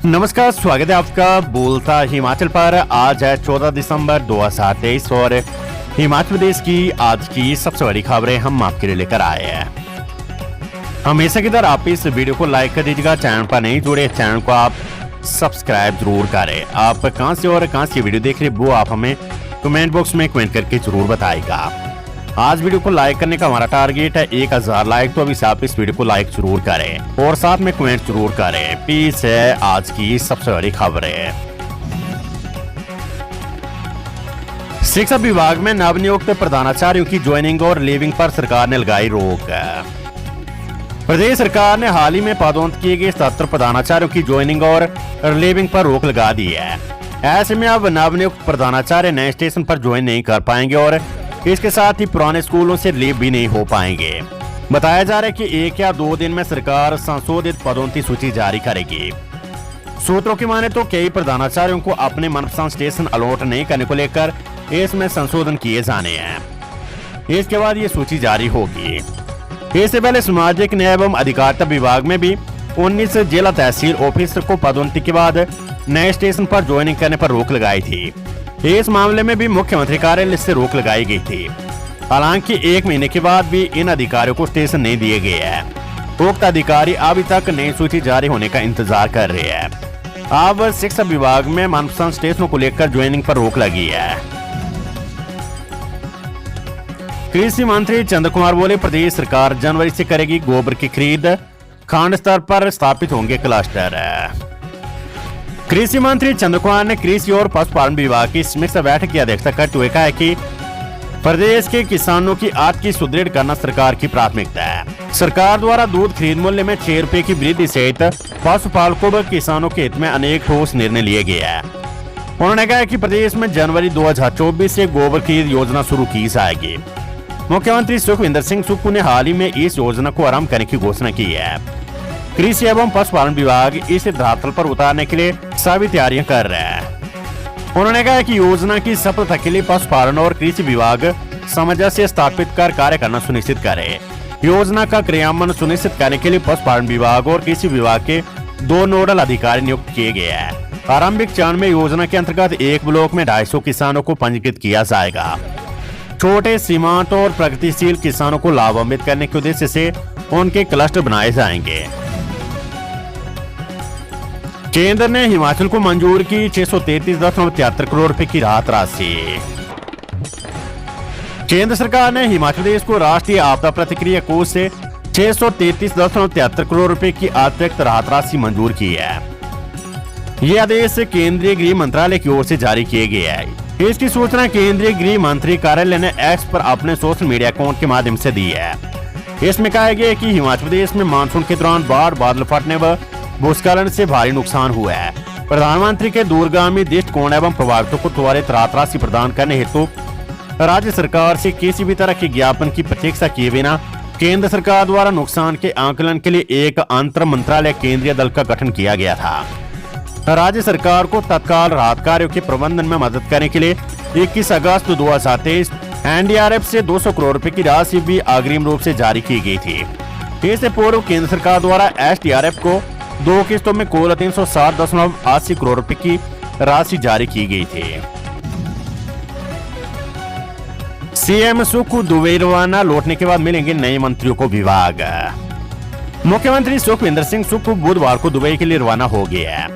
नमस्कार, स्वागत है आपका बोलता हिमाचल पर। आज है 14 दिसंबर 2023 और हिमाचल प्रदेश की आज की सबसे बड़ी खबरें हम आपके लिए लेकर आए हैं। हमेशा की तरह आप इस वीडियो को लाइक कर दीजिएगा। चैनल पर नहीं जुड़े, चैनल को आप सब्सक्राइब जरूर करें। आप कहां से और कहां से वीडियो देख रहे वो आप हमें कमेंट बॉक्स में कमेंट करके जरूर बताएगा। आज वीडियो को लाइक करने का हमारा टारगेट है 1000 लाइक, तो अभी से आप इस वीडियो को लाइक जरूर करें और साथ में कमेंट जरूर करें। पेश है आज की सबसे बड़ी खबरें। शिक्षा विभाग में नवनियुक्त प्रधानाचार्यों की ज्वाइनिंग और लीविंग पर सरकार ने लगाई रोक। प्रदेश सरकार ने हाल ही में पदोन्नत किए गए 77 प्रधानाचार्यों की ज्वाइनिंग और लीविंग पर रोक लगा दी है। ऐसे में अब नवनियुक्त प्रधानाचार्य नए स्टेशन पर ज्वाइन नहीं कर पाएंगे और इसके साथ ही पुराने स्कूलों से लीव भी नहीं हो पाएंगे। बताया जा रहा है कि 1 या 2 दिन में सरकार संशोधित पदोन्नति सूची जारी करेगी। सूत्रों की माने तो कई प्रधानाचार्यों को अपने मनपसंद स्टेशन अलॉट नहीं करने को लेकर इसमें संशोधन किए जाने हैं। इसके बाद ये सूची जारी होगी। इससे पहले सामाजिक न्याय एवं अधिकारिता विभाग में भी 19 जिला तहसील ऑफिसर को पदोन्नति के बाद नए स्टेशन पर ज्वाइनिंग करने पर रोक लगाई थी। इस मामले में भी मुख्यमंत्री कार्यालय से रोक लगाई गई थी। हालांकि 1 महीने के बाद भी इन अधिकारियों को स्टेशन नहीं दिए गए हैं। उक्त अधिकारी अभी तक नई सूची जारी होने का इंतजार कर रहे हैं। अब शिक्षा विभाग में मनपसंद स्टेशनों को लेकर ज्वाइनिंग पर रोक लगी है। कृषि मंत्री चंद्र कुमार बोले, प्रदेश सरकार जनवरी से करेगी गोबर की खरीद, खंड स्तर पर स्थापित होंगे क्लस्टर। कृषि मंत्री चंद्र कुमार ने कृषि और पशुपालन विभाग की समीक्षा बैठक की अध्यक्षता करते हुए कहा कि प्रदेश के किसानों की आर्थिकी सुदृढ़ करना सरकार की प्राथमिकता है। सरकार द्वारा दूध खरीद मूल्य में 6 रुपए की वृद्धि सहित पशुपालकों व किसानों के हित में अनेक ठोस निर्णय लिए गए हैं। उन्होंने कहा कि प्रदेश में जनवरी 2024 से गोबर खरीद योजना शुरू की जाएगी। मुख्यमंत्री सुखविंदर सिंह सुक्खू ने हाल ही में इस योजना को आरंभ करने की घोषणा की है। कृषि एवं पशुपालन विभाग इसे धरातल पर उतारने के लिए सभी तैयारियां कर रहा है। उन्होंने कहा कि योजना की सफलता के लिए पशुपालन और कृषि विभाग सामंजस्य स्थापित कर कार्य करना सुनिश्चित करे। योजना का क्रियान्वयन सुनिश्चित करने के लिए पशुपालन विभाग और कृषि विभाग के 2 नोडल अधिकारी नियुक्त किए गए हैं। आरंभिक चरण में योजना के अंतर्गत एक ब्लॉक में 250 किसानों को पंजीकृत किया जाएगा। छोटे, सीमांत और प्रगतिशील किसानों को लाभान्वित करने के उद्देश्य से उनके क्लस्टर बनाए जाएंगे। केंद्र ने हिमाचल को मंजूर की 633.73 करोड़ रुपए की राहत राशि। केंद्र सरकार ने हिमाचल प्रदेश को राष्ट्रीय आपदा प्रतिक्रिया कोष से 633.73 करोड़ रुपए की अतिरिक्त राहत राशि मंजूर की है। ये आदेश केंद्रीय गृह मंत्रालय की ओर से जारी किए गए हैं। इसकी सूचना केंद्रीय गृह मंत्री कार्यालय ने एक्स पर अपने सोशल मीडिया अकाउंट के माध्यम से दी है। इसमें कहा गया है कि हिमाचल प्रदेश में मानसून के दौरान बाढ़, बादल फटने व भूस्खलन से भारी नुकसान हुआ है। प्रधानमंत्री के दूरगामी दृष्टिकोण एवं प्रभावितों को त्वरित राहत राशि प्रदान करने हेतु राज्य सरकार से किसी भी तरह के ज्ञापन की प्रतीक्षा किए बिना केंद्र सरकार द्वारा नुकसान के आकलन के लिए एक अंतर मंत्रालय केंद्रीय दल का गठन किया गया था। राज्य सरकार को तत्काल राहत कार्यों के प्रबंधन में मदद करने के लिए 21 अगस्त 2023 एनडीआरएफ से 200 करोड़ रुपए की राशि भी अग्रिम रूप से जारी की गई थी। इससे पूर्व केंद्र सरकार द्वारा एसडीआरएफ को 2 किस्तों में कुल 360.80 करोड़ रुपए की राशि जारी की गई थी। सीएम सुक्खू दुबई रवाना, लौटने के बाद मिलेंगे नए मंत्रियों को विभाग। मुख्यमंत्री सुखविंदर सिंह सुक्खू बुधवार को दुबई के लिए रवाना हो गए हैं।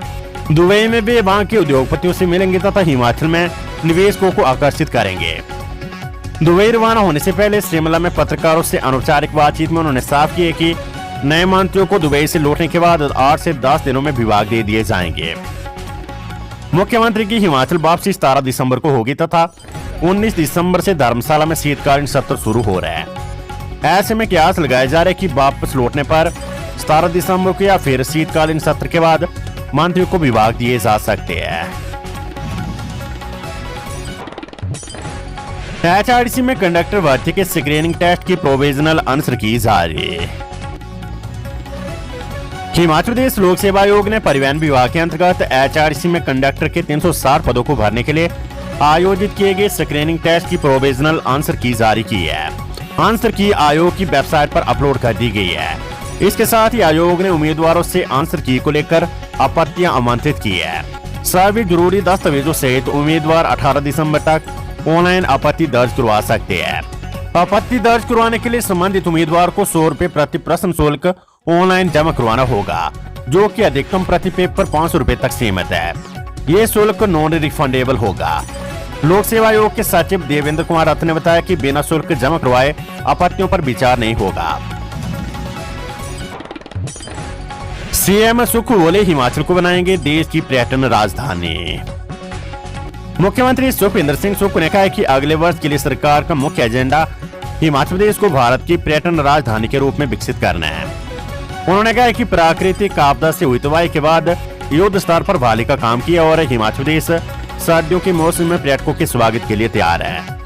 दुबई में वे वहां के उद्योगपतियों से मिलेंगे तथा हिमाचल में निवेशकों को आकर्षित करेंगे। दुबई रवाना होने से पहले शिमला में पत्रकारों से अनौपचारिक बातचीत में उन्होंने साफ किया कि नए मंत्रियों को दुबई से लौटने के बाद 8 से 10 दिनों में विभाग दे दिए जाएंगे। मुख्यमंत्री की हिमाचल वापसी 17 दिसंबर को होगी तथा 19 दिसंबर से धर्मशाला में शीतकालीन सत्र शुरू हो रहा है। ऐसे में कयास लगाया जा रहा है कि वापस लौटने पर 17 दिसंबर को या फिर शीतकालीन सत्र के बाद मंत्रियों को विभाग दिए जा सकते हैं। एचआरटीसी में कंडक्टर भर्ती के स्क्रीनिंग टेस्ट की प्रोविजनल आंसर की जारी। हिमाचल प्रदेश लोक सेवा आयोग ने परिवहन विभाग के अंतर्गत एचआरटीसी में कंडक्टर के 360 पदों को भरने के लिए आयोजित किए गए स्क्रीनिंग टेस्ट की प्रोविजनल आंसर की जारी की है। आंसर की आयोग की वेबसाइट पर अपलोड कर दी गई है। इसके साथ ही आयोग ने उम्मीदवारों से आंसर की को लेकर आपत्तियां आमंत्रित की है। सभी जरूरी दस्तावेजों सहित उम्मीदवार 18 दिसंबर तक ऑनलाइन आपत्ति दर्ज करवा सकते हैं। आपत्ति दर्ज करवाने के लिए संबंधित उम्मीदवार को 100 रुपए प्रति प्रश्न शुल्क ऑनलाइन जमा करवाना होगा, जो कि अधिकतम प्रति पेपर 500 रुपए तक सीमित है। ये शुल्क नॉन रिफंडेबल होगा। लोक सेवा आयोग के सचिव देवेंद्र कुमार रथ ने बताया कि बिना शुल्क जमा करवाए आपत्तियों पर विचार नहीं होगा। सीएम सुख बोले हिमाचल को बनाएंगे देश की पर्यटन राजधानी। मुख्यमंत्री सुखविंदर सिंह सुक्खू ने कहा है कि अगले वर्ष के लिए सरकार का मुख्य एजेंडा हिमाचल प्रदेश को भारत की पर्यटन राजधानी के रूप में विकसित करना है। उन्होंने कहा कि प्राकृतिक आपदा से हुई तबाही के बाद युद्ध स्तर पर बहाली का काम किया और हिमाचल प्रदेश सर्दियों के मौसम में पर्यटकों के स्वागत के लिए तैयार है।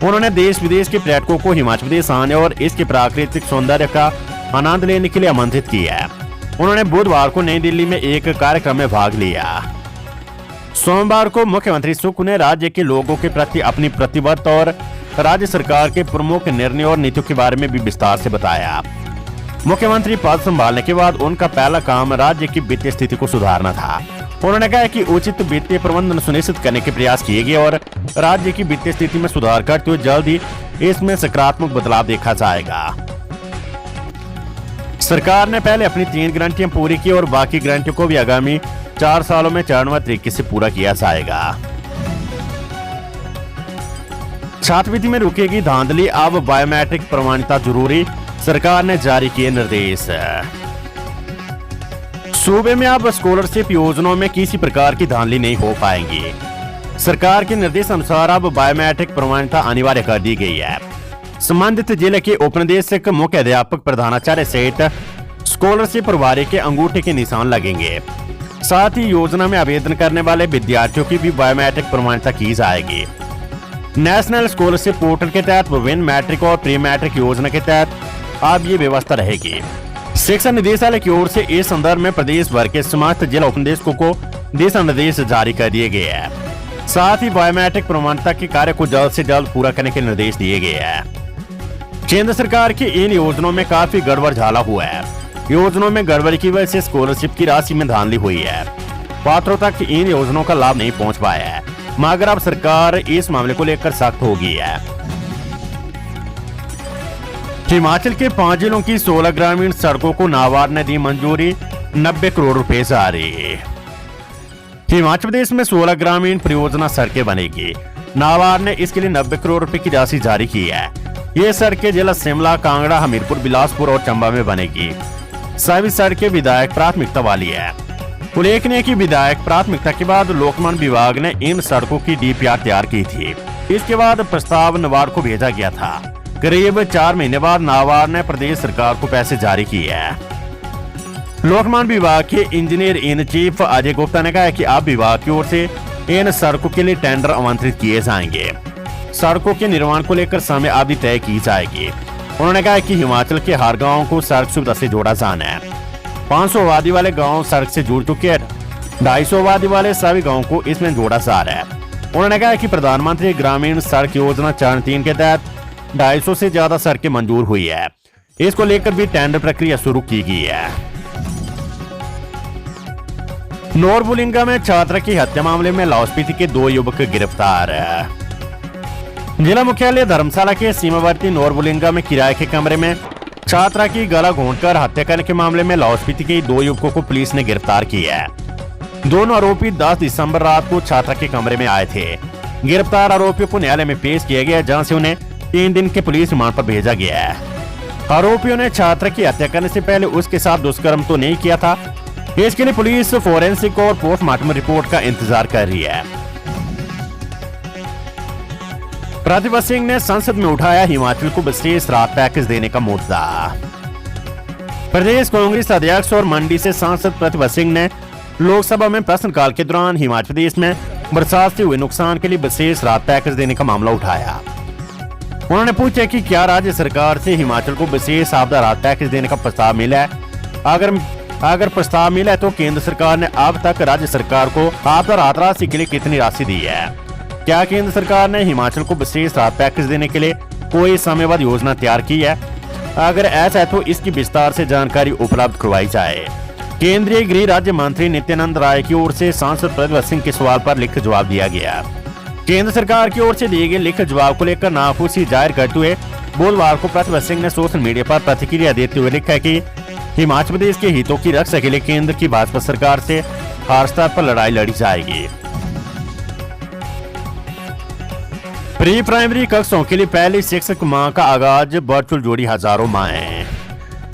उन्होंने देश विदेश के पर्यटकों को हिमाचल प्रदेश आने और इसके प्राकृतिक सौंदर्य का आनंद लेने के लिए आमंत्रित किया है। उन्होंने बुधवार को नई दिल्ली में एक कार्यक्रम में भाग लिया। सोमवार को मुख्यमंत्री सुक्खू ने राज्य के लोगों के प्रति अपनी प्रतिबद्धता और राज्य सरकार के प्रमुख निर्णयों और नीतियों के बारे में भी विस्तार से बताया। मुख्यमंत्री पद संभालने के बाद उनका पहला काम राज्य की वित्तीय स्थिति को सुधारना था। उन्होंने कहा कि उचित वित्तीय प्रबंधन सुनिश्चित करने के प्रयास किए गए और राज्य की वित्तीय स्थिति में सुधार करते हुए जल्द ही इसमें सकारात्मक बदलाव देखा जाएगा। सरकार ने पहले अपनी 3 गारंटियां पूरी की और बाकी गारंटियों को भी आगामी 4 सालों में चरणबद्ध तरीके से पूरा किया जाएगा। छात्रवृत्ति में रुकेगी धांधली, अब बायोमेट्रिक प्रमाणिकता जरूरी, सरकार ने जारी किए निर्देश। सूबे में अब स्कॉलरशिप योजनाओं में किसी प्रकार की धांधली नहीं हो पाएंगी। सरकार के निर्देश अनुसार अब बायोमेट्रिक प्रमाणिकता अनिवार्य कर दी गई है। संबंधित जिले के उपनिदेशक, मुख्य अध्यापक, प्रधानाचार्य सहित स्कॉलरशिप प्रभारी के अंगूठे के निशान लगेंगे। साथ ही योजना में आवेदन करने वाले विद्यार्थियों की भी बायोमेट्रिक प्रमाणिकता की जाएगी। नेशनल स्कॉलरशिप पोर्टल के तहत विभिन्न मैट्रिक और प्री मैट्रिक योजना के तहत अब ये व्यवस्था रहेगी। शिक्षा निदेशालय की ओर से इस संदर्भ में प्रदेश भर के समस्त जिला उपनिदेशकों को दिशा निर्देश जारी कर दिए गए हैं। साथ ही बायोमेट्रिक प्रमाणिकता के कार्य को जल्द से जल्द पूरा करने के निर्देश दिए गए हैं। केंद्र सरकार की इन योजनाओं में काफी गड़बड़ झाला हुआ है। योजनाओं में गड़बड़ी की वजह से स्कॉलरशिप की राशि में धांधली हुई है। पात्रों तक इन योजनाओं का लाभ नहीं पहुंच पाया है, मगर अब सरकार इस मामले को लेकर सख्त हो गई है। हिमाचल के 5 जिलों की 16 ग्रामीण सड़कों को नाबार्ड ने दी मंजूरी, 90 करोड़ रुपए जारी। हिमाचल प्रदेश में 16 ग्रामीण परियोजना सड़कें बनेगी। नाबार्ड ने इसके लिए 90 करोड़ रुपए की राशि जारी की है। ये सड़कें जिला शिमला, कांगड़ा, हमीरपुर, बिलासपुर और चंबा में बनेगी। सभी सड़कें विधायक प्राथमिकता वाली है। उल्लेखनीय है कि विधायक प्राथमिकता के बाद लोकमान विभाग ने इन सड़कों की डीपीआर तैयार की थी। इसके बाद प्रस्ताव नाबार्ड को भेजा गया था। करीब 4 महीने बाद नाबार्ड ने प्रदेश सरकार को पैसे जारी किए हैं। लोकमान विभाग के engineer in chief Ajay Gupta ने कहा कि अब विभाग की ओर से इन सड़कों के लिए टेंडर आमंत्रित किए जाएंगे। सड़कों के निर्माण को लेकर समय अवधि तय की जाएगी। उन्होंने कहा कि हिमाचल के हर गांव को सड़क सुविधा से जोड़ा जाना है। 500 आबादी वाले गांव सड़क से जुड़ चुके हैं। 250 आबादी वाले सभी गांवों को इसमें जोड़ा जा रहा है। उन्होंने कहा कि प्रधानमंत्री ग्रामीण सड़क योजना चरण 3 के तहत 250 से ज्यादा सड़कें मंजूर हुई है। इसको लेकर भी टेंडर प्रक्रिया शुरू की गई है। नोरबुलिंगा में छात्रा की हत्या मामले में लाहौल स्पीति के 2 युवक गिरफ्तार। जिला मुख्यालय धर्मशाला के सीमावर्ती नोरबुलिंगा में किराए के कमरे में छात्रा की गला घोंटकर हत्या करने के मामले में लाहौल स्पीति के 2 युवकों को पुलिस ने गिरफ्तार किया है। दोनों आरोपी 10 दिसंबर रात को छात्रा के कमरे में आए थे। गिरफ्तार आरोपियों को न्यायालय में पेश किया गया, जहां से उन्हें 3 दिन के पुलिस रिमांड पर भेजा गया है। आरोपियों ने छात्रा की हत्या करने से पहले उसके साथ दुष्कर्म तो नहीं किया था। इसके लिए पुलिस फोरेंसिक और पोस्टमार्टम रिपोर्ट का इंतजार कर रही है। प्रतिभा सिंह ने संसद में उठाया हिमाचल को विशेष राहत पैकेज देने का मुद्दा। प्रदेश कांग्रेस अध्यक्ष और मंडी से सांसद प्रतिभा सिंह ने लोकसभा में प्रश्नकाल के दौरान हिमाचल प्रदेश में बरसात से हुए नुकसान के लिए विशेष राहत पैकेज देने का मामला उठाया। उन्होंने पूछा कि क्या राज्य सरकार से हिमाचल को विशेष आपदा राहत पैकेज देने का प्रस्ताव मिला है। अगर प्रस्ताव मिला है तो केंद्र सरकार ने अब तक राज्य सरकार को आपदा राहत राशि के लिए कितनी राशि दी है। क्या केंद्र सरकार ने हिमाचल को विशेष राहत पैकेज देने के लिए कोई समयबद्ध योजना तैयार की है। अगर ऐसा है तो इसकी विस्तार से जानकारी उपलब्ध करवाई जाए। केंद्रीय गृह राज्य मंत्री नित्यानंद राय की ओर से सांसद प्रतिभा सिंह के सवाल पर लिखित जवाब दिया गया। केंद्र सरकार की ओर से दिए गए लिखित जवाब को लेकर नाखुशी जाहिर करते हुए बुधवार को प्रतिभा सिंह ने सोशल मीडिया पर प्रतिक्रिया देते हुए लिखा कि हिमाचल प्रदेश के हितों की रक्षा के लिए केंद्र की भाजपा सरकार से हर स्तर पर लड़ाई लड़ी जाएगी। प्री प्राइमरी कक्षों के लिए पहली शिक्षक माह का आगाज, वर्चुअल जोड़ी हजारों माएं।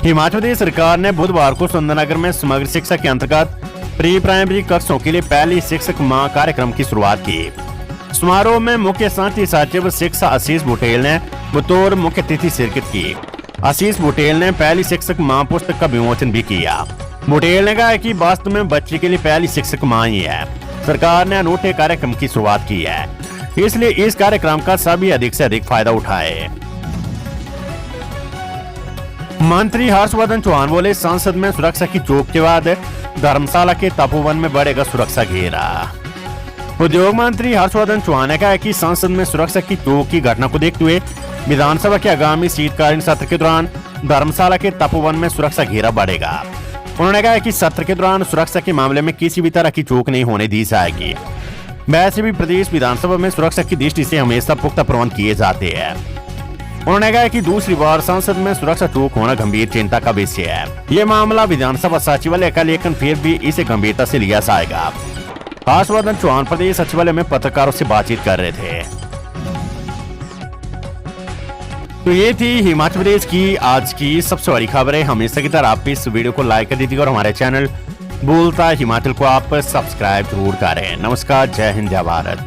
हिमाचल प्रदेश सरकार ने बुधवार को सुंदरनगर में समग्र शिक्षा के अंतर्गत प्री प्राइमरी कक्षों के लिए पहली शिक्षक माह कार्यक्रम की शुरुआत की। समारोह में मुख्य शांति सचिव शिक्षा आशीष बुटेल ने बतौर मुख्य अतिथि शिरकत की। आशीष बुटेल ने पहली शिक्षक माह पुस्तक का विमोचन भी किया। बुटेल ने कहा कि वास्तव में बच्चे के लिए पहली शिक्षक माह ही है। सरकार ने अनूठे कार्यक्रम की शुरुआत की है, इसलिए इस कार्यक्रम का सभी अधिक से अधिक फायदा उठाए। मंत्री हर्षवर्धन चौहान बोले, संसद में सुरक्षा की चौक के बाद धर्मशाला के तपोवन में बढ़ेगा सुरक्षा घेरा। उद्योग मंत्री हर्षवर्धन चौहान ने कहा कि संसद में सुरक्षा की चौक की घटना को देखते हुए विधानसभा के आगामी शीतकालीन सत्र के दौरान धर्मशाला के तपोवन में सुरक्षा घेरा बढ़ेगा। उन्होंने कहा कि सत्र के दौरान सुरक्षा के मामले में किसी भी तरह की चूक नहीं होने दी जाएगी। वैसे भी प्रदेश विधानसभा में सुरक्षा की दृष्टि से हमेशा पुख्ता प्रबंध किए जाते हैं। उन्होंने कहा कि दूसरी बार संसद में सुरक्षा चूक होना गंभीर चिंता का विषय है। ये मामला विधानसभा सचिवालय का, लेकिन फिर भी इसे गंभीरता से लिया जाएगा। हर्षवर्धन चौहान प्रदेश सचिवालय में पत्रकारों से बातचीत कर रहे थे। तो ये थी हिमाचल प्रदेश की आज की सबसे बड़ी खबरें। हमेशा की तरह आप इस वीडियो को लाइक कर दीजिएगा और हमारे चैनल बोलता हिमाचल को आप सब्सक्राइब जरूर करें। नमस्कार, जय हिंद, जय भारत।